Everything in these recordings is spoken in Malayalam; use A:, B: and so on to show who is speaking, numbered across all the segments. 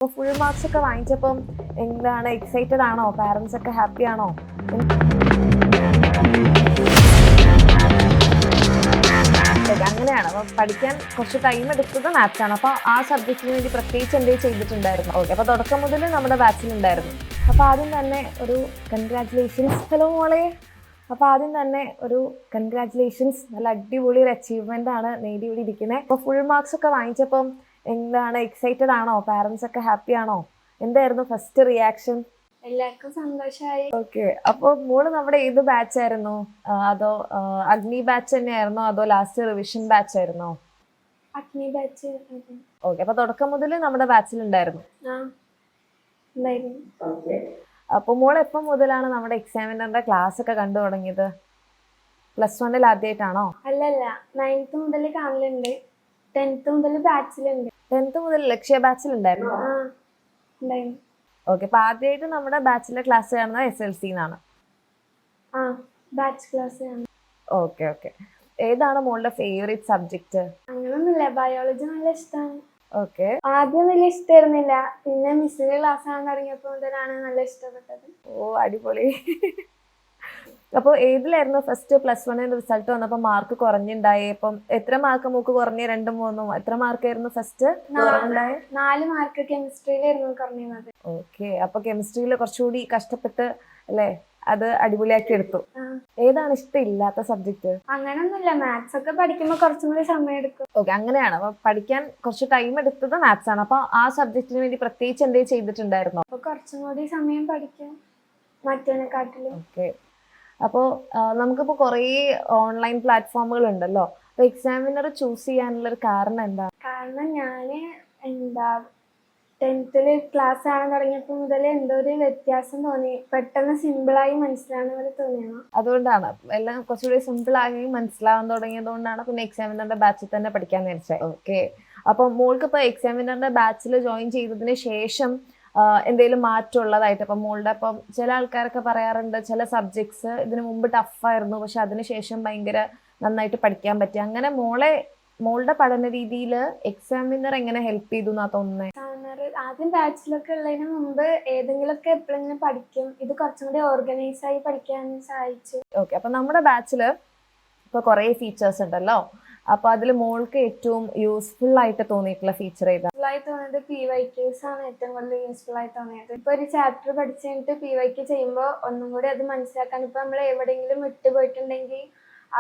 A: അപ്പോൾ ഫുൾ മാർക്സ് ഒക്കെ വാങ്ങിച്ചപ്പം എന്താണ് എക്സൈറ്റഡ് ആണോ? പാരൻസ് ഒക്കെ ഹാപ്പി ആണോ? അങ്ങനെയാണ്. അപ്പോൾ പഠിക്കാൻ കുറച്ച് ടൈം എടുത്തത് മാത്സ് ആണ്. അപ്പോൾ ആ സബ്ജക്റ്റിന് വേണ്ടി പ്രത്യേകിച്ച് എന്തെങ്കിലും ചെയ്തിട്ടുണ്ടായിരുന്നു? ഓക്കെ, അപ്പോൾ തുടക്കം മുതൽ നമ്മുടെ ബാച്ചിലുണ്ടായിരുന്നു. അപ്പോൾ ആദ്യം തന്നെ ഒരു കൺഗ്രാറ്റുലേഷൻസ്. ഹലോ മോളെ. അപ്പോൾ ആദ്യം തന്നെ ഒരു കൺഗ്രാറ്റുലേഷൻസ്. നല്ല അടിപൊളി ഒരു അച്ചീവ്മെൻ്റ് ആണ് നേടിയിരിക്കുന്നത്. അപ്പോൾ ഫുൾ മാർക്സ് ഒക്കെ വാങ്ങിച്ചപ്പം എന്താണ് എക്സൈറ്റഡ് ആണോ? പാരൻസ് ഒക്കെ ഹാപ്പി ആണോ? എന്തായിരുന്നു ഫസ്റ്റ് റിയാക്ഷൻ?
B: എല്ലാവർക്കും സന്തോഷമായി.
A: ഓക്കെ, അപ്പോൾ മോള് നമ്മുടെ ഏത് ബാച്ച് ആയിരുന്നു? അതോ അഗ്നി ബാച്ച് തന്നെയായിരുന്നോ അതോ ലാസ്റ്റ് റിവിഷൻ ബാച്ച് ആയിരുന്നോ?
B: അഗ്നി ബാച്ച്.
A: ഓക്കെ, അപ്പോൾ തുടക്കം മുതൽ നമ്മുടെ ബാച്ചിലുണ്ടായിരുന്നു. അപ്പോൾ മോൾ എപ്പം മുതലാണ് നമ്മുടെ എക്സാമിനറിന്റെ ക്ലാസ് ഒക്കെ കണ്ടു തുടങ്ങിയത്? +1 ആദ്യമായിട്ടാണോ?
B: അല്ലല്ല, 9th മുതൽ കാണലുണ്ട്. 10th മുതൽ ബാച്ചിലുണ്ട്.
A: 10th മുതൽ ലക്ഷ്യ ബാച്ചിലുണ്ടായിരുന്നു. ഓക്കെ, അപ്പൊ ആദ്യമായിട്ട് നമ്മുടെ ബാച്ചിലെ ക്ലാസ് കാണുന്നത് SLC എന്നാണ്.
B: Batch class.
A: Okay okay. ഏതാണ് മോളുടെ ഫേവറേറ്റ് സബ്ജക്ട്?
B: അങ്ങനൊന്നുമില്ല, ബയോളജി നല്ല ഇഷ്ടമാണ്.
A: ഓക്കെ.
B: ആദ്യം വലിയ ഇഷ്ടമായിരുന്നില്ല, പിന്നെ മിസ്സിന്റെ ക്ലാസ് കാണാൻ തുടങ്ങിയപ്പോൾ മുതലാണ് നല്ല ഇഷ്ടപ്പെട്ടത്.
A: ഓ, അടിപൊളി. അപ്പോൾ ഏതിലായിരുന്നു ഫസ്റ്റ് +1 റിസൾട്ട് വന്നപ്പോ മാർക്ക് കുറഞ്ഞുണ്ടായി? അപ്പം എത്ര മാർക്ക് മൂക്ക് കുറഞ്ഞ? 2, 3 എത്ര മാർക്കായിരുന്നു ഫസ്റ്റ്?
B: 4 മാർക്ക് കെമിസ്ട്രിയിലായിരുന്നു കുറഞ്ഞത്.
A: ഓക്കെ, അപ്പൊ കെമിസ്ട്രിയിൽ കുറച്ചുകൂടി കഷ്ടപ്പെട്ട് അല്ലേ അത് അടിപൊളിയാക്കി എടുത്തു. ഏതാണ് ഇഷ്ടമില്ലാത്ത സബ്ജക്ട്?
B: അങ്ങനൊന്നുമില്ല, മാത്സ് ഒക്കെ പഠിക്കുമ്പോൾ കുറച്ചും കൂടി സമയം എടുക്കും.
A: ഓക്കെ, അങ്ങനെയാണ്. അപ്പൊ പഠിക്കാൻ കുറച്ച് ടൈം എടുത്തത് മാത്സ് ആണ്. അപ്പൊ ആ സബ്ജക്റ്റിന് വേണ്ടി പ്രത്യേകിച്ച് എന്തെങ്കിലും ചെയ്തിട്ടുണ്ടായിരുന്നോ?
B: അപ്പൊ കുറച്ചും കൂടി സമയം പഠിക്കും മറ്റേനെക്കാട്ടിലും.
A: ഓക്കെ, അപ്പോൾ നമുക്കിപ്പോൾ കുറേ ഓൺലൈൻ പ്ലാറ്റ്ഫോമുകൾ ഉണ്ടല്ലോ. അപ്പോൾ എക്സാമിനർ ചൂസ് ചെയ്യാനുള്ള ഒരു കാരണം എന്താ?
B: കാരണം ഞാൻ 10th ക്ലാസ് കാണാൻ തുടങ്ങിയപ്പോൾ മുതൽ എന്തോ ഒരു വ്യത്യാസം തോന്നി. പെട്ടെന്ന് സിമ്പിളായി മനസ്സിലാവുന്ന പോലെ തോന്നിയാണ്.
A: അതുകൊണ്ടാണ് എല്ലാം കുറച്ചുകൂടി സിമ്പിളായി മനസ്സിലാവാൻ തുടങ്ങിയതുകൊണ്ടാണ് പിന്നെ എക്സാമിനറിന്റെ ബാച്ചിൽ തന്നെ പഠിക്കാൻ നേരിച്ചത്. ഓക്കെ, അപ്പോൾ മോൾക്ക് ഇപ്പോൾ എക്സാമിനറിന്റെ ബാച്ചിൽ ജോയിൻ ചെയ്തതിന് ശേഷം എന്തെങ്കിലും മാറ്റമുള്ളതായിട്ട്? അപ്പം മോളുടെ ഇപ്പം ചില ആൾക്കാരൊക്കെ പറയാറുണ്ട് ചില സബ്ജക്ട്സ് ഇതിനു മുമ്പ് ടഫായിരുന്നു പക്ഷെ അതിനുശേഷം ഭയങ്കര നന്നായിട്ട് പഠിക്കാൻ പറ്റി. അങ്ങനെ മോളുടെ പഠന രീതിയിൽ എക്സാമിനർ എങ്ങനെ ഹെൽപ്പ് ചെയ്തു എന്നാ തോന്നുന്നത്?
B: ആദ്യം ബാച്ചിലൊക്കെ ഉള്ളതിന് മുമ്പ് ഏതെങ്കിലുമൊക്കെ എപ്പോഴെങ്കിലും പഠിക്കും. ഇത് കുറച്ചും കൂടി ഓർഗനൈസ് ആയി പഠിക്കാൻ സഹായിച്ചു.
A: ഓക്കെ, അപ്പൊ നമ്മുടെ ബാച്ചിൽ ഇപ്പൊ കുറേ ഫീച്ചേഴ്സ് ഉണ്ടല്ലോ. അപ്പൊ അതിൽ മോൾക്ക് ഏറ്റവും യൂസ്ഫുൾ ആയിട്ട് തോന്നിയിട്ടുള്ള ഫീച്ചർ ഏതാ?
B: തോന്നിയത് PYQs ആണ് ഏറ്റവും കൂടുതൽ യൂസ്ഫുൾ ആയി തോന്നിയത്. ഇപ്പൊ ഒരു ചാപ്റ്റർ പഠിച്ചു കഴിഞ്ഞിട്ട് PYQ ചെയ്യുമ്പോൾ ഒന്നും കൂടി അത് മനസ്സിലാക്കാൻ, ഇപ്പൊ നമ്മൾ എവിടെയെങ്കിലും വിട്ടുപോയിട്ടുണ്ടെങ്കിൽ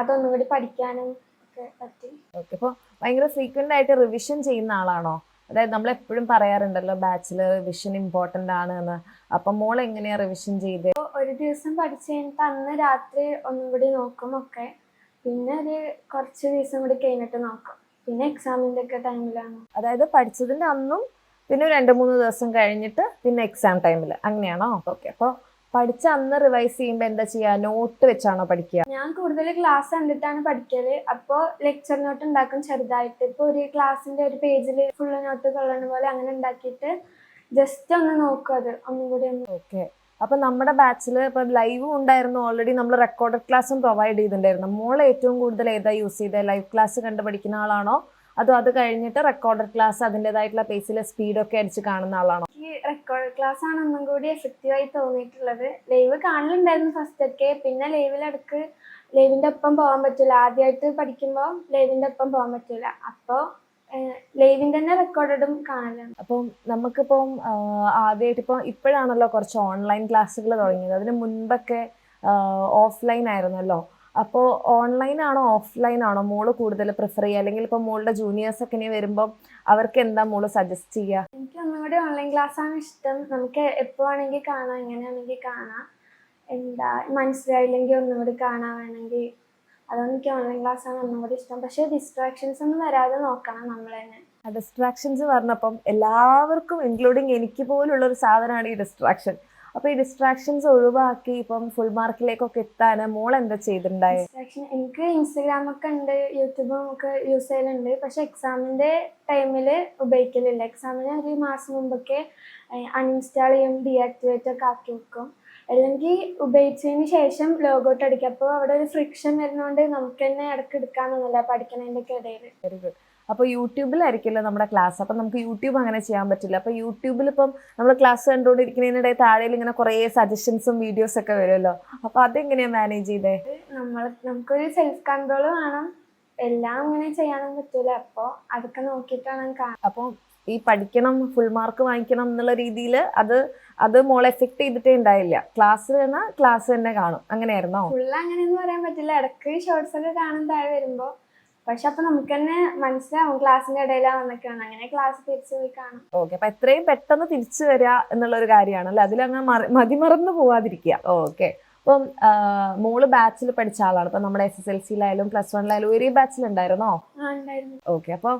B: അതൊന്നും കൂടി പഠിക്കാനും ഒക്കെ പറ്റി.
A: ഓക്കെ, അപ്പോൾ ഭയങ്കര ഫ്രീക്വന്റ് ആയിട്ട് റിവിഷൻ ചെയ്യുന്ന ആളാണോ? അതായത് നമ്മൾ എപ്പോഴും പറയാറുണ്ടല്ലോ ബാച്ചിൽ റിവിഷൻ ഇമ്പോർട്ടന്റ് ആണ് എന്ന്. അപ്പം മോൾ എങ്ങനെയാ റിവിഷൻ ചെയ്ത്?
B: ഒരു ദിവസം പഠിച്ചു കഴിഞ്ഞിട്ട് അന്ന് രാത്രി ഒന്നും കൂടി നോക്കും ഒക്കെ, പിന്നെ ഒരു കുറച്ച് ദിവസം കൂടി കഴിഞ്ഞിട്ട് നോക്കും, പിന്നെ എക്സാമിന്റെ ഒക്കെ ടൈമിലാണ്.
A: അതായത് പഠിച്ചതിന്റെ അന്നും പിന്നെ 2-3 ദിവസം കഴിഞ്ഞിട്ട് പിന്നെ എക്സാം ടൈമിൽ, അങ്ങനെയാണോ? ഓക്കെ, അപ്പോൾ പഠിച്ച അന്ന് റിവൈസ് ചെയ്യുമ്പോൾ എന്താ ചെയ്യുക? നോട്ട് വെച്ചാണോ പഠിക്കുക?
B: ഞാൻ കൂടുതൽ ക്ലാസ് കണ്ടിട്ടാണ് പഠിക്കല്. അപ്പോൾ ലെക്ചർ നോട്ട് ഉണ്ടാക്കും ചെറുതായിട്ട്. ഇപ്പോൾ ഒരു ക്ലാസ്സിന്റെ ഒരു പേജിൽ ഫുള്ള് നോട്ട് കൊള്ളണ പോലെ അങ്ങനെ ഉണ്ടാക്കിയിട്ട് ജസ്റ്റ് ഒന്ന് നോക്കും, അത് ഒന്നും കൂടി ഒന്ന്.
A: ഓക്കെ, അപ്പൊ നമ്മുടെ ബാച്ചിൽ ഇപ്പൊ ലൈവും ഉണ്ടായിരുന്നു, ഓൾറെഡി നമ്മൾ റെക്കോർഡഡ് ക്ലാസ്സും പ്രൊവൈഡ് ചെയ്തിട്ടുണ്ടായിരുന്നു. മോൾ ഏറ്റവും കൂടുതൽ ഏതാ യൂസ് ചെയ്തത്? ലൈവ് ക്ലാസ് കണ്ട് പഠിക്കുന്ന ആളാണോ അതോ അത് കഴിഞ്ഞിട്ട് റെക്കോർഡഡ് ക്ലാസ് അതിൻ്റെതായിട്ടുള്ള പേസിൽ സ്പീഡൊക്കെ അടിച്ച് കാണുന്ന ആളാണോ?
B: എനിക്ക് റെക്കോർഡഡ് ക്ലാസ് ആണ് ഒന്നും കൂടി എഫക്റ്റീവായി തോന്നിയിട്ടുള്ളത്. ലൈവ് കാണലുണ്ടായിരുന്നു ഫസ്റ്റ് ഒക്കെ, പിന്നെ ലൈവിന്റെ ഒപ്പം പോകാൻ പറ്റില്ല. ആദ്യമായിട്ട് പഠിക്കുമ്പോൾ ലൈവിന്റെ ഒപ്പം പോകാൻ പറ്റില്ല, അപ്പോൾ ലൈവിന്റെ തന്നെ റെക്കോർഡഡും കാണലാണ്.
A: അപ്പം നമുക്കിപ്പം ആദ്യമായിട്ട് ഇപ്പോഴാണല്ലോ കുറച്ച് ഓൺലൈൻ ക്ലാസ്സുകൾ തുടങ്ങിയത്. അതിന് മുൻപൊക്കെ ഓഫ്ലൈൻ ആയിരുന്നല്ലോ. അപ്പോൾ ഓൺലൈൻ ആണോ ഓഫ്ലൈൻ ആണോ മോള് കൂടുതൽ പ്രിഫർ ചെയ്യുക? അല്ലെങ്കിൽ ഇപ്പം മോളുടെ ജൂനിയേഴ്സ് ഒക്കെ ഇനി വരുമ്പോൾ അവർക്ക് എന്താ മോള് സജസ്റ്റ് ചെയ്യുക?
B: എനിക്ക് ഒന്നും കൂടി ഓൺലൈൻ ക്ലാസ് ആണ് ഇഷ്ടം. നമുക്ക് എപ്പോൾ വേണമെങ്കിൽ കാണാം, എങ്ങനെയാണെങ്കിൽ കാണാം. മനസ്സിലായില്ലെങ്കിൽ ഒന്നും കൂടി കാണാൻ വേണമെങ്കിൽ. അതുകൊണ്ട് എനിക്ക് ഓൺലൈൻ ക്ലാസ് ആണ് ഒന്നും കൂടി ഇഷ്ടം. പക്ഷേ ഡിസ്ട്രാക്ഷൻസ് ഒന്നും വരാതെ നോക്കണം നമ്മൾ തന്നെ.
A: ഡിസ്ട്രാക്ഷൻസ് പറഞ്ഞപ്പം എല്ലാവർക്കും ഇൻക്ലൂഡിങ് എനിക്ക് പോലുള്ളൊരു സാധനമാണ് ഈ ഡിസ്ട്രാക്ഷൻ. അപ്പൊ ഈ ഡിസ്ട്രാക്ഷൻസ് ഒഴിവാക്കി ഇപ്പം ഫുൾ മാർക്കിലേക്കൊക്കെ എത്താൻ മോൾ എന്താ ചെയ്തിട്ടുണ്ടായത്?
B: എനിക്ക് ഇൻസ്റ്റഗ്രാമൊക്കെ ഉണ്ട്, യൂട്യൂബും ഒക്കെ യൂസ് ചെയ്യലുണ്ട്. പക്ഷെ എക്സാമിന്റെ ടൈമിൽ ഉപയോഗിക്കലില്ല. എക്സാമിന് ഒരു മാസം മുമ്പൊക്കെ അൺഇൻസ്റ്റാൾ ചെയ്യും, ഡീആക്ടിവേറ്റ് ഒക്കെ ആക്കി വെക്കും. അല്ലെങ്കിൽ ഉപയോഗിച്ചതിന് ശേഷം ലോഗൗട്ട് അടിക്കും. അപ്പോൾ അവിടെ ഒരു ഫ്രിക്ഷൻ വരുന്നതുകൊണ്ട് നമുക്ക് തന്നെ ഇടയ്ക്ക് എടുക്കാനൊന്നുമില്ല പഠിക്കണതിൻ്റെ ഒക്കെ ഇടയിൽ.
A: Very good. അപ്പോൾ യൂട്യൂബിലായിരിക്കുമല്ലോ നമ്മുടെ ക്ലാസ്. അപ്പം നമുക്ക് യൂട്യൂബ് അങ്ങനെ ചെയ്യാൻ പറ്റില്ല. അപ്പോൾ യൂട്യൂബിൽ ഇപ്പം നമ്മൾ ക്ലാസ് കണ്ടുകൊണ്ടിരിക്കുന്നതിനിടെ താഴെയിൽ ഇങ്ങനെ കുറേ സജഷൻസും വീഡിയോസൊക്കെ വരുമല്ലോ. അപ്പോൾ അതെങ്ങനെയാണ് മാനേജ് ചെയ്തേ?
B: നമുക്കൊരു സെൽഫ് കൺട്രോൾ വേണം. എല്ലാം അങ്ങനെ ചെയ്യാനും പറ്റൂല. അപ്പോൾ അതൊക്കെ നോക്കിയിട്ടാണ് കാണാൻ.
A: അപ്പോൾ ഈ പഠിക്കണം, ഫുൾ മാർക്ക് വാങ്ങിക്കണം എന്നുള്ള രീതിയിൽ അത് മോളെ എഫക്ട് ചെയ്തിട്ടേ ഉണ്ടായില്ല. ക്ലാസ് എന്നാൽ ക്ലാസ് തന്നെ കാണും, അങ്ങനെയായിരുന്നോ?
B: ഫുൾ അങ്ങനെയൊന്നും പറയാൻ പറ്റില്ല. ഇടയ്ക്ക് ഷോർട്സ് ഒക്കെ കാണാൻ താഴെ വരുമ്പോൾ. പക്ഷെ അപ്പൊ നമുക്ക് തന്നെ മനസ്സിലാവും ക്ലാസ്സിന്റെ ഇടയിലാണെന്നൊക്കെയാണ്. അങ്ങനെ ക്ലാസ് തിരിച്ചു പോയി കാണും.
A: ഓക്കെ, അപ്പൊ എത്രയും പെട്ടെന്ന് തിരിച്ചു വരിക എന്നുള്ളൊരു കാര്യമാണല്ലേ, അതിലങ്ങ് മതിമറന്നു പോവാതിരിക്കുക. ഓക്കെ, അപ്പം മോള് ബാച്ചിൽ പഠിച്ച ആളാണ്. ഇപ്പൊ നമ്മുടെ SSLC-യിലായാലും +1-ലായാലും ഒരേ ബാച്ചിലുണ്ടായിരുന്നോ? ഓക്കെ, അപ്പോൾ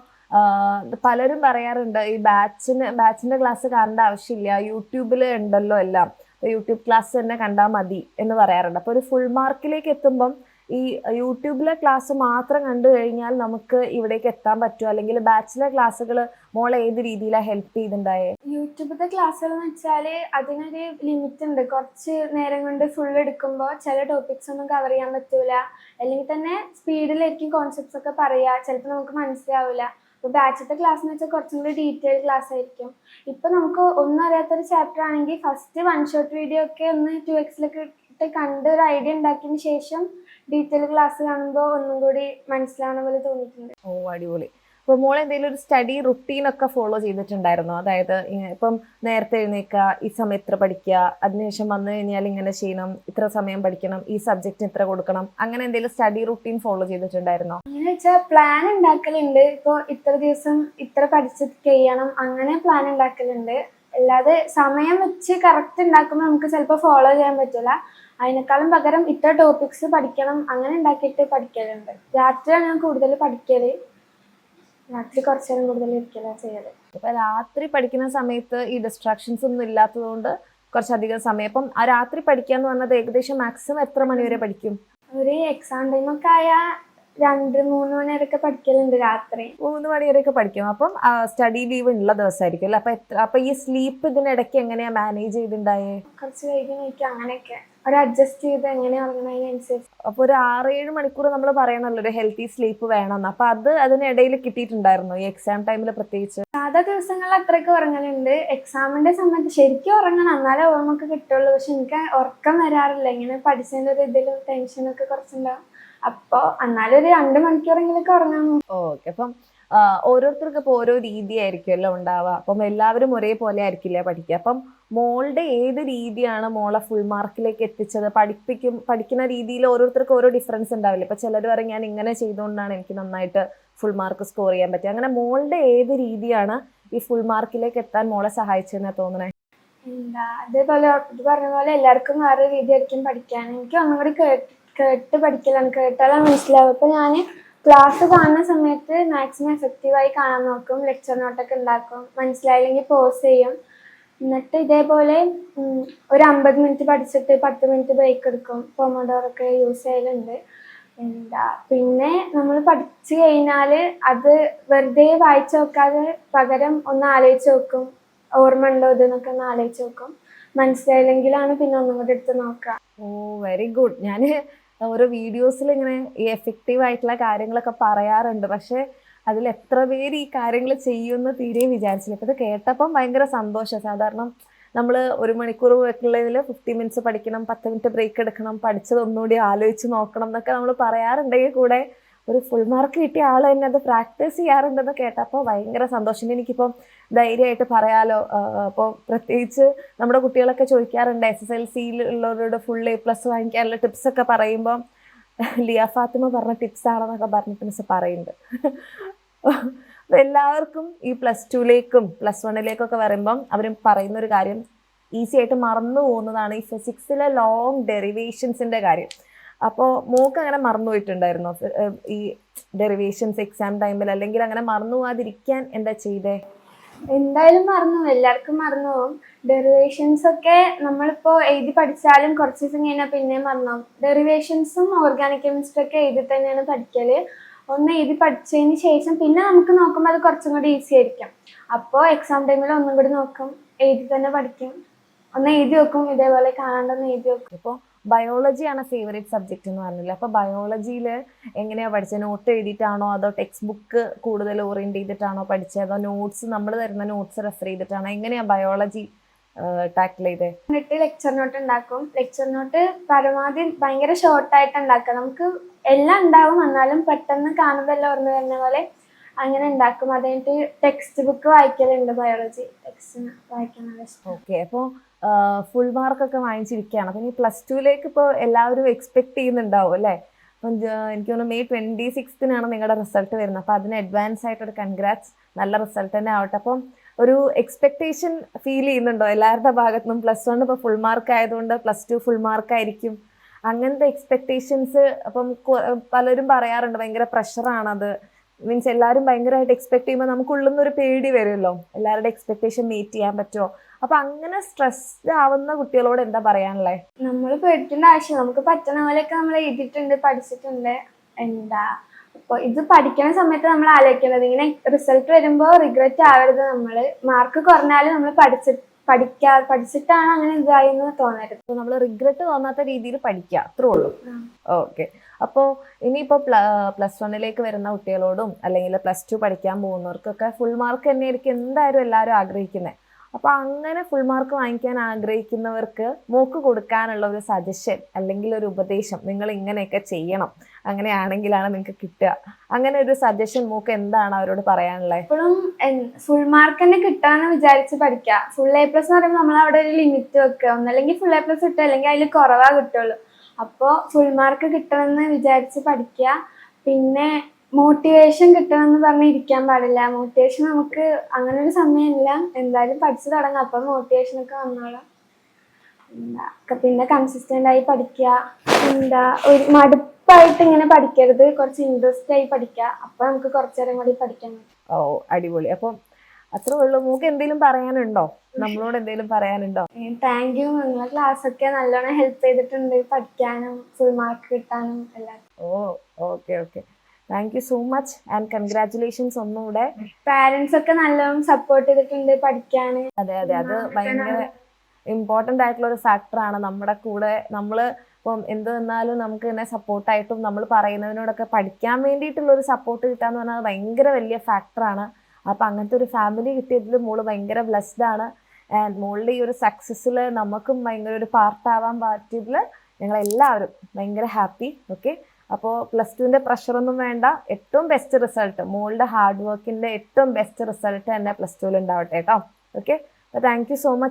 A: പലരും പറയാറുണ്ട് ഈ ബാച്ചിന്റെ ക്ലാസ് കാണേണ്ട ആവശ്യമില്ല, യൂട്യൂബിൽ ഉണ്ടല്ലോ എല്ലാം, യൂട്യൂബ് ക്ലാസ് തന്നെ കണ്ടാൽ മതി എന്ന് പറയാറുണ്ട്. അപ്പോൾ ഒരു ഫുൾ മാർക്കിലേക്ക് എത്തുമ്പം ഈ യൂട്യൂബിലെ ക്ലാസ് മാത്രം കണ്ടു കഴിഞ്ഞാൽ നമുക്ക് ഇവിടേക്ക് എത്താൻ പറ്റുമോ, അല്ലെങ്കിൽ ബാച്ചിലെ ക്ലാസ്സുകൾ മോളെ ഏത് രീതിയിലാണ് ഹെൽപ്പ് ചെയ്തിട്ടുണ്ടായേ?
B: യൂട്യൂബിലത്തെ ക്ലാസ്സുകൾ എന്ന് വെച്ചാൽ അതിനൊരു ലിമിറ്റ് ഉണ്ട്. കുറച്ച് നേരം കൊണ്ട് ഫുൾ എടുക്കുമ്പോൾ ചില ടോപ്പിക്സ് ഒന്നും കവർ ചെയ്യാൻ പറ്റൂല, അല്ലെങ്കിൽ തന്നെ സ്പീഡിലായിരിക്കും കോൺസെപ്റ്റ്സ് ഒക്കെ പറയുക, ചിലപ്പോൾ നമുക്ക് മനസ്സിലാവില്ല. അപ്പോൾ ബാച്ചിലത്തെ ക്ലാസ് എന്ന് വെച്ചാൽ കുറച്ചും കൂടി ഡീറ്റെയിൽ ക്ലാസ് ആയിരിക്കും. ഇപ്പം നമുക്ക് ഒന്നും അറിയാത്തൊരു ചാപ്റ്റർ ആണെങ്കിൽ ഫസ്റ്റ് 1 ഷോട്ട് വീഡിയോ ഒക്കെ ഒന്ന് 2x കണ്ട് ഒരു ഐഡിയ ഉണ്ടാക്കിയതിന് ശേഷം ഡീറ്റെയിൽ ക്ലാസ് കാണുമ്പോൾ ഒന്നും കൂടി മനസ്സിലാവുന്ന പോലെ തോന്നിയിട്ടുണ്ട്.
A: ഓ, അടിപൊളി. അപ്പോൾ മോൾ എന്തെങ്കിലും ഒരു സ്റ്റഡി റുട്ടീനൊക്കെ ഫോളോ ചെയ്തിട്ടുണ്ടായിരുന്നോ? അതായത് ഇപ്പം നേരത്തെ എഴുന്നേൽക്കുക, ഈ സമയം ഇത്ര പഠിക്കുക, അതിനുശേഷം വന്നു കഴിഞ്ഞാൽ ഇങ്ങനെ ചെയ്യണം, ഇത്ര സമയം പഠിക്കണം, ഈ സബ്ജക്റ്റിന് ഇത്ര കൊടുക്കണം, അങ്ങനെ എന്തെങ്കിലും സ്റ്റഡി റുട്ടീൻ ഫോളോ ചെയ്തിട്ടുണ്ടായിരുന്നോ?
B: അങ്ങനെ വെച്ചാൽ പ്ലാൻ ഉണ്ടാക്കലുണ്ട്. ഇപ്പോൾ ഇത്ര ദിവസം ഇത്ര പഠിച്ച് ചെയ്യണം, അങ്ങനെ പ്ലാൻ ഉണ്ടാക്കലുണ്ട്. അല്ലാതെ സമയം വെച്ച് കറക്റ്റ് ഉണ്ടാക്കുമ്പോൾ നമുക്ക് ചിലപ്പോൾ ഫോളോ ചെയ്യാൻ പറ്റില്ല. അതിനേക്കാളും പകരം ഇത്ര ടോപ്പിക്സ് പഠിക്കണം അങ്ങനെ ഉണ്ടാക്കിയിട്ട് പഠിക്കലുണ്ട്. രാത്രിയാണ് ഞാൻ കൂടുതൽ പഠിക്കല്. രാത്രി കുറച്ചു നേരം കൂടുതൽ ഇരിക്കലാണ് ചെയ്യല്.
A: ഇപ്പൊ രാത്രി പഠിക്കുന്ന സമയത്ത് ഈ ഡിസ്ട്രാക്ഷൻസ് ഒന്നും ഇല്ലാത്തതുകൊണ്ട് കുറച്ചധികം സമയം. അപ്പം ആ രാത്രി പഠിക്കാന്ന് പറഞ്ഞത് ഏകദേശം മാക്സിമം എത്ര മണിവരെ പഠിക്കും?
B: ഒരു എക്സാം ടൈമൊക്കെ ആയാൽ 2-3 മണി വരെയൊക്കെ പഠിക്കലുണ്ട്. രാത്രി
A: 3 മണി വരെയൊക്കെ പഠിക്കും. അപ്പം സ്റ്റഡി ലീവ് ഉള്ള ദിവസമായിരിക്കും അല്ലേ? അപ്പൊ ഈ സ്ലീപ്പ് ഇതിനിടയ്ക്ക് എങ്ങനെയാ മാനേജ് ചെയ്തിട്ടുണ്ടായേ?
B: കുറച്ച് വൈകി നോക്കി അങ്ങനെയൊക്കെ ഒരു അഡ്ജസ്റ്റ് ചെയ്ത് എങ്ങനെ ഉറങ്ങുന്നതിനനുസരിച്ച്.
A: അപ്പൊ ഒരു 6-7 മണിക്കൂർ നമ്മൾ പറയണല്ലോ ഒരു ഹെൽത്തി സ്ലീപ്പ് വേണമെന്ന്. അപ്പൊ അതിനിടയിൽ കിട്ടിയിട്ടുണ്ടായിരുന്നു ഈ എക്സാം ടൈമിൽ പ്രത്യേകിച്ച്?
B: സാധാ ദിവസങ്ങളിൽ അത്രയൊക്കെ ഉറങ്ങലുണ്ട്. എക്സാമിന്റെ സമയത്ത് ശരിക്കും ഉറങ്ങണം, എന്നാലേ ഓർമ്മൊക്കെ കിട്ടുള്ളൂ. പക്ഷെ എനിക്ക് ഉറക്കം വരാറില്ല. ഇങ്ങനെ പഠിച്ചതിന്റെ ഒരു ഇതിലും ടെൻഷനൊക്കെ കുറച്ചുണ്ടാവും. അപ്പോൾ എന്നാലും ഒരു 2 മണിക്കൂറെങ്കിലൊക്കെ ഉറങ്ങാൻ നോക്കും.
A: ഓക്കെ, അപ്പം ഓരോരുത്തർക്കും ഇപ്പോൾ ഓരോ രീതിയായിരിക്കുമല്ലോ ഉണ്ടാവുക. അപ്പം എല്ലാവരും ഒരേപോലെ ആയിരിക്കില്ല പഠിക്കുക. അപ്പം മോളുടെ ഏത് രീതിയാണ് മോളെ ഫുൾ മാർക്കിലേക്ക് എത്തിച്ചത്? പഠിക്കുന്ന രീതിയിൽ ഓരോരുത്തർക്കും ഓരോ ഡിഫറൻസ് ഉണ്ടാവില്ല. ഇപ്പം ചിലർ പറയും ഞാൻ ഇങ്ങനെ ചെയ്തുകൊണ്ടാണ് എനിക്ക് നന്നായിട്ട് ഫുൾ മാർക്ക് സ്കോർ ചെയ്യാൻ പറ്റുക. അങ്ങനെ മോളുടെ ഏത് രീതിയാണ് ഈ ഫുൾ മാർക്കിലേക്ക് എത്താൻ മോളെ സഹായിച്ചതെന്നാണ് തോന്നണേ?
B: അതേപോലെ ഇത് പറഞ്ഞ പോലെ എല്ലാവർക്കും വേറെ രീതിയായിരിക്കും പഠിക്കാൻ. എനിക്ക് ഒന്നും കൂടി കേട്ട് പഠിക്കലാണ്. കേട്ടാലാണ് മനസ്സിലാവും. ഇപ്പം ഞാൻ ക്ലാസ് കാണുന്ന സമയത്ത് മാക്സിമം എഫക്റ്റീവായി കാണാൻ നോക്കും. ലെക്ചർ നോട്ടൊക്കെ ഉണ്ടാക്കും. മനസ്സിലായില്ലെങ്കിൽ പോസ് ചെയ്യും. എന്നിട്ട് ഇതേപോലെ ഒരു 50 മിനിറ്റ് പഠിച്ചിട്ട് 10 മിനിറ്റ് ബ്രേക്ക് എടുക്കും. പൊമോഡോറൊക്കെ യൂസ് ചെയ്യലുണ്ട്. പിന്നെ നമ്മൾ പഠിച്ചു കഴിഞ്ഞാൽ അത് വെറുതെ വായിച്ചു നോക്കാതെ പകരം ഒന്ന് ആലോചിച്ച് നോക്കും. ഓർമ്മ ഉണ്ടോ ഇതെന്നൊക്കെ ഒന്ന് ആലോചിച്ച് നോക്കും. മനസ്സിലായില്ലെങ്കിലാണ് പിന്നെ ഒന്നും കൂടി എടുത്ത് നോക്കുക.
A: ഓ, വെരി ഗുഡ്. ഞാൻ ഓരോ വീഡിയോസിൽ ഇങ്ങനെ ഈ എഫക്റ്റീവ് ആയിട്ടുള്ള കാര്യങ്ങളൊക്കെ പറയാറുണ്ട്. പക്ഷെ അതിൽ എത്ര പേര് ഈ കാര്യങ്ങൾ ചെയ്യുമെന്ന് തീരെ വിചാരിച്ചില്ല. ഇപ്പം ഇത് കേട്ടപ്പം ഭയങ്കര സന്തോഷം. സാധാരണ നമ്മൾ 1 മണിക്കൂർ ഉള്ളതിൽ 50 മിനിറ്റ്സ് പഠിക്കണം, 10 മിനിറ്റ് ബ്രേക്ക് എടുക്കണം, പഠിച്ചത് ഒന്നുകൂടി ആലോചിച്ച് നോക്കണം എന്നൊക്കെ നമ്മൾ പറയാറുണ്ടെങ്കിൽ കൂടെ ഒരു ഫുൾ മാർക്ക് കിട്ടിയ ആൾ തന്നെ അത് പ്രാക്ടീസ് ചെയ്യാറുണ്ടെന്ന് കേട്ടപ്പോൾ ഭയങ്കര സന്തോഷം. എനിക്കിപ്പം ധൈര്യമായിട്ട് പറയാലോ. അപ്പോൾ പ്രത്യേകിച്ച് നമ്മുടെ കുട്ടികളൊക്കെ ചോദിക്കാറുണ്ട് SSLC-യിലുള്ളവരോട് ഫുൾ A+ വാങ്ങിക്കാനുള്ള ടിപ്സൊക്കെ പറയുമ്പോൾ ലിയ ഫാത്തിമ പറഞ്ഞ ടിപ്സ് ആണെന്നൊക്കെ പറഞ്ഞിട്ട് മിസ് പറയുന്നുണ്ട്. അപ്പോൾ എല്ലാവർക്കും ഈ +2-ലേക്കും +1-ലേക്കൊക്കെ വരുമ്പം അവർ പറയുന്നൊരു കാര്യം ഈസി ആയിട്ട് മറന്നു പോകുന്നതാണ് ഈ ഫിസിക്സിലെ ലോങ് ഡെറിവേഷൻസിൻ്റെ കാര്യം. അപ്പോൾ മോക്ക് അങ്ങനെ മറന്നു പോയിട്ടുണ്ടായിരുന്നോ ഈ ഡെറിവേഷൻസ് എക്സാം ടൈമിൽ? അല്ലെങ്കിൽ അങ്ങനെ മറന്നു പോകാതിരിക്കാൻ എന്താ ചെയ്തേ?
B: എന്തായാലും മറന്നു പോകും. എല്ലാവർക്കും മറന്നു പോകും. ഡെറിവേഷൻസ് ഒക്കെ നമ്മളിപ്പോൾ എഴുതി പഠിച്ചാലും കുറച്ച് ദിവസം കഴിഞ്ഞാൽ പിന്നെയും മറന്നു പോകും. ഡെറിവേഷൻസും ഓർഗാനിക് കെമിസ്ട്രി ഒക്കെ എഴുതി തന്നെയാണ് പഠിക്കൽ. ഒന്ന് എഴുതി പഠിച്ചതിന് ശേഷം പിന്നെ നമുക്ക് നോക്കുമ്പോൾ അത് കുറച്ചും കൂടി ഈസി ആയിരിക്കും. അപ്പോൾ എക്സാം ടൈമിൽ ഒന്നും കൂടി നോക്കും, എഴുതി തന്നെ പഠിക്കും. ഒന്ന് എഴുതി വെക്കും, ഇതേപോലെ കാണാണ്ടൊന്ന് എഴുതി വെക്കും.
A: ഇപ്പോൾ ബയോളജിയാണ് ഫേവറേറ്റ് സബ്ജക്റ്റ് എന്ന് പറഞ്ഞില്ല. അപ്പോൾ ബയോളജിയിൽ എങ്ങനെയാണ് പഠിച്ചത്? നോട്ട് എഴുതിയിട്ടാണോ അതോ ടെക്സ്റ്റ് ബുക്ക് കൂടുതൽ ഓറിയൻറ്റ് ചെയ്തിട്ടാണോ പഠിച്ചത്? അതോ നോട്ട്സ് നമ്മൾ തരുന്ന നോട്ട്സ് റെഫർ ചെയ്തിട്ടാണോ? എങ്ങനെയാണ് ബയോളജി ടാക്കിൾ ചെയ്തേ?
B: എന്നിട്ട് ലെക്ചർ നോട്ട് ഉണ്ടാക്കും. ലെക്ചർ നോട്ട് പരമാവധി ഭയങ്കര ഷോർട്ടായിട്ട് ഉണ്ടാക്കാം. നമുക്ക് എല്ലാം ഉണ്ടാവും, എന്നാലും പെട്ടെന്ന് കാണുമ്പോൾ എല്ലാം ഓർമ്മ വരുന്ന പോലെ അങ്ങനെ ഉണ്ടാക്കും. അത് കഴിഞ്ഞിട്ട് ടെക്സ്റ്റ് ബുക്ക് വായിക്കലുണ്ട്. ബയോളജി ടെക്സ്റ്റ് വായിക്കാൻ ഇഷ്ടം.
A: ഓക്കെ, അപ്പോൾ ഫുൾ മാർക്കൊക്കെ വാങ്ങിച്ചിരിക്കുകയാണ്. അപ്പം ഇനി പ്ലസ് ടുവിലേക്ക് ഇപ്പോൾ എല്ലാവരും എക്സ്പെക്ട് ചെയ്യുന്നുണ്ടാവും അല്ലേ? അപ്പം എനിക്ക് തോന്നുന്നു May 26 നിങ്ങളുടെ റിസൾട്ട് വരുന്നത്. അപ്പോൾ അതിന് അഡ്വാൻസ് ആയിട്ടൊരു കൺഗ്രാറ്റ്സ്. നല്ല റിസൾട്ട് തന്നെ ആവട്ടെ. അപ്പം ഒരു എക്സ്പെക്ടേഷൻ ഫീൽ ചെയ്യുന്നുണ്ടോ എല്ലാവരുടെ ഭാഗത്തുനിന്നും? +1 ഇപ്പോൾ ഫുൾ മാർക്ക് ആയതുകൊണ്ട് +2 ഫുൾ മാർക്ക് ആയിരിക്കും, അങ്ങനത്തെ എക്സ്പെക്ടേഷൻസ്? അപ്പം പലരും പറയാറുണ്ട് ഭയങ്കര പ്രഷറാണത്. മീൻസ് എല്ലാവരും ഭയങ്കരമായിട്ട് എക്സ്പെക്ട് ചെയ്യുമ്പോൾ നമുക്കുള്ളിൽ നിന്നൊരു പേടി വരുമല്ലോ, എല്ലാവരുടെ എക്സ്പെക്ടേഷൻ മീറ്റ് ചെയ്യാൻ പറ്റുമോ? അപ്പൊ അങ്ങനെ സ്ട്രെസ്ഡ് ആവുന്ന കുട്ടികളോട് എന്താ പറയാനുള്ളത്?
B: നമ്മൾ പേടിക്കേണ്ട ആവശ്യം, നമുക്ക് പറ്റുന്ന പോലെയൊക്കെ നമ്മൾ എഴുതിയിട്ടുണ്ട്, പഠിച്ചിട്ടുണ്ട്. എന്താ അപ്പോൾ ഇത് പഠിക്കുന്ന സമയത്ത് നമ്മൾ ആലോചിക്കുന്നത് ഇങ്ങനെ റിസൾട്ട് വരുമ്പോൾ റിഗ്രറ്റ് ആവരുത്. നമ്മൾ മാർക്ക് കുറഞ്ഞാലും നമ്മൾ പഠിച്ചിട്ടാണ് അങ്ങനെ ഇതായെന്ന് തോന്നരുത്.
A: അപ്പോൾ നമ്മൾ റിഗ്രറ്റ് തോന്നാത്ത രീതിയിൽ പഠിക്കുക, അത്രേ ഉള്ളൂ. ഓക്കെ, അപ്പോൾ ഇനിയിപ്പോൾ +1 വരുന്ന കുട്ടികളോടും അല്ലെങ്കിൽ +2 പഠിക്കാൻ പോകുന്നവർക്കൊക്കെ ഫുൾ മാർക്ക് തന്നെയായിരിക്കും എന്തായാലും എല്ലാവരും ആഗ്രഹിക്കുന്നത്. അപ്പോൾ അങ്ങനെ ഫുൾ മാർക്ക് വാങ്ങിക്കാൻ ആഗ്രഹിക്കുന്നവർക്ക് മോക്ക് കൊടുക്കാനുള്ള ഒരു സജഷൻ അല്ലെങ്കിൽ ഒരു ഉപദേശം, നിങ്ങൾ ഇങ്ങനെയൊക്കെ ചെയ്യണം, അങ്ങനെയാണെങ്കിലാണ് നിങ്ങൾക്ക് കിട്ടുക, അങ്ങനെ ഒരു സജഷൻ മോക്ക് എന്താണ് അവരോട് പറയാനുള്ളത്?
B: എപ്പോഴും ഫുൾ മാർക്ക് തന്നെ കിട്ടാന്ന് വിചാരിച്ച് പഠിക്കുക. ഫുൾ A+ എന്ന് പറയുമ്പോൾ നമ്മൾ അവിടെ ഒരു ലിമിറ്റ് വെക്കുക. ഒന്നല്ലെങ്കിൽ ഫുൾ A+ കിട്ടുക, അല്ലെങ്കിൽ അതിൽ കുറവാ കിട്ടുള്ളൂ. അപ്പോൾ ഫുൾ മാർക്ക് കിട്ടണമെന്ന് വിചാരിച്ച് പഠിക്കുക. പിന്നെ മോട്ടിവേഷൻ കിട്ടണമെന്ന് പറഞ്ഞ് ഇരിക്കാൻ പാടില്ല. മോട്ടിവേഷൻ നമുക്ക് അങ്ങനെ ഒരു സമയമില്ല, എന്തായാലും പഠിച്ചു തുടങ്ങാം, അപ്പം മോട്ടിവേഷനൊക്കെ വന്നോളാം. പിന്നെ കൺസിസ്റ്റന്റ് ആയി പഠിക്കുക. ഒരു മടുപ്പായിട്ട് ഇങ്ങനെ പഠിക്കരുത്, കുറച്ച് ഇൻട്രസ്റ്റ് ആയി പഠിക്കുക. അപ്പൊ നമുക്ക് കുറച്ചേരം കൂടി പഠിക്കാൻ പറ്റും.
A: ഓ, അടിപൊളി. അപ്പം അത്രേ ഉള്ളൂ. മോക്ക് എന്തെങ്കിലും പറയാനുണ്ടോ? നമ്മളോട് എന്തെങ്കിലും പറയാനുണ്ടോ?
B: Thank you. നിങ്ങളെ ക്ലാസ് ഒക്കെ നല്ലോണം ഹെൽപ്പ് ചെയ്തിട്ടുണ്ട് പഠിക്കാനും ഫുൾ മാർക്ക് കിട്ടാനും എല്ലാം.
A: Oh, okay okay, thank you so much and congratulations ഒന്നുകൂടെ.
B: പാരന്റ്സ് ഒക്കെ നല്ലോണം സപ്പോർട്ട് ചെയ്തിട്ടുണ്ട് പഠിക്കാന്.
A: അതെ അതെ, അത് ഭയങ്കര ഇമ്പോർട്ടൻ്റ് ആയിട്ടുള്ള ഒരു ഫാക്ടറാണ്. നമ്മുടെ കൂടെ നമ്മൾ ഇപ്പം എന്ത് വന്നാലും നമുക്ക് തന്നെ സപ്പോർട്ടായിട്ടും നമ്മൾ പറയുന്നതിനോടൊക്കെ പഠിക്കാൻ വേണ്ടിയിട്ടുള്ള ഒരു സപ്പോർട്ട് കിട്ടാന്ന് പറഞ്ഞാൽ ഭയങ്കര വലിയ ഫാക്ടറാണ്. അപ്പം അങ്ങനത്തെ ഒരു ഫാമിലി കിട്ടിയതിൽ മോള് ഭയങ്കര ബ്ലെസ്ഡ് ആണ്. ആൻഡ് മോളുടെ ഈ ഒരു സക്സസ്സിൽ നമുക്കും ഭയങ്കര ഒരു പാർട്ടാവാൻ പറ്റിയതിൽ ഞങ്ങളെല്ലാവരും ഭയങ്കര ഹാപ്പി. ഓക്കെ, അപ്പോൾ +2ൻ്റെ പ്രഷറൊന്നും വേണ്ട. ഏറ്റവും ബെസ്റ്റ് റിസൾട്ട്, മോളുടെ ഹാർഡ് വർക്കിൻ്റെ ഏറ്റവും ബെസ്റ്റ് റിസൾട്ട് തന്നെ +2 ഉണ്ടാവട്ടെ കേട്ടോ. ഓക്കെ, അപ്പോൾ താങ്ക് യു സോ മച്ച്.